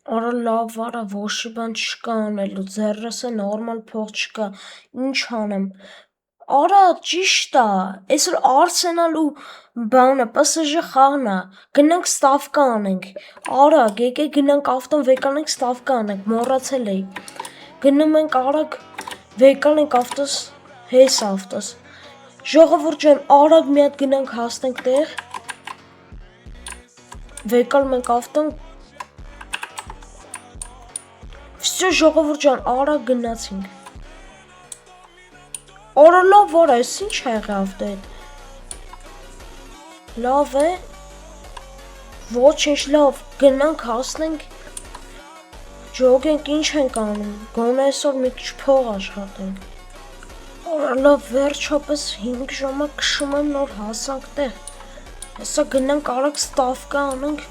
Արա լավ արա, ոչի բան չկա անելու, ձեռս է նորմալ փող չկա, ինչ անեմ։ Արա ճիշտ է, այսօր Arsenal ու բանը PSG խաղն է, գնանք ստավկա անենք։ Արագ, եկեք գնանք ավտոն վեկանենք ստավկա անենք, մոռացել էի։ Գնում ենք արագ, վեկանենք ավտոս, հես ավտոս։ Ժողովուրդ ջան, արագ մի հատ գնանք հասնենք տեղ։ Վեկալում ենք ավտոն։ Всё ժողովուրդ ջան, արագ գնացինք։ Արա լավ արա, էս ինչ ա եղել ավտոյին։ Լավ է։ Ոչինչ լավ, գնանք հասնենք։ Ջոգենք ինչ ենք անում, գոնե այսօր մի քիչ փող աշխատենք։ Արա լավ, վերջապես 5 ժամը քշում եմ նոր հասանք տեղ։ Հեսա գնանք արագ ստավկա անենք։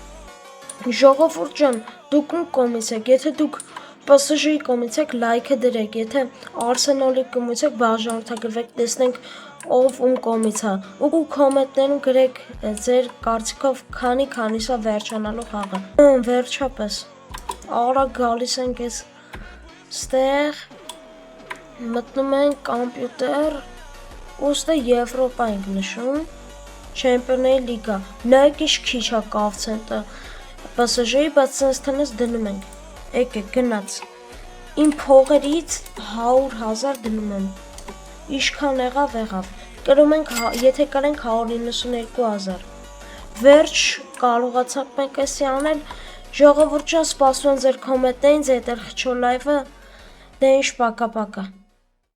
Ժողովուրդ ջան, դուք ում կողմից եք, եթե դուք PSG-ի կողմից եք, լայքը դրեք, եթե Arsenal-ի կողմից եք, բաժանորդագրվեք, տեսնենք ով ում կողմից է։ Ու կոմենտներում գրեք ձեր կարծիքով քանիսա վերջանալու խաղը։ Վերջապես։ Արագ գալիս ենք այս ստեղ, մտնում ենք կամպյուտեր, ու ստե Եվրոպա ենք նշում, Չեմպիոնների լիգա, նայեք ինչ քիչ է կավցենտը PSG-ի, բայց սենց թնես դնում ենք, եկեք գնաց, իմ փողերից 100,000 դնում եմ, իշքան եղավ, կրում ենք, եթե կարենք 192,000, վերջ կարողացանք մենք էսի անել, ժողովուրդ ջան, սպասում եմ ձեր կոմենտներին, ձեր խչոր լայվը, դե ինչ պակա-պակա։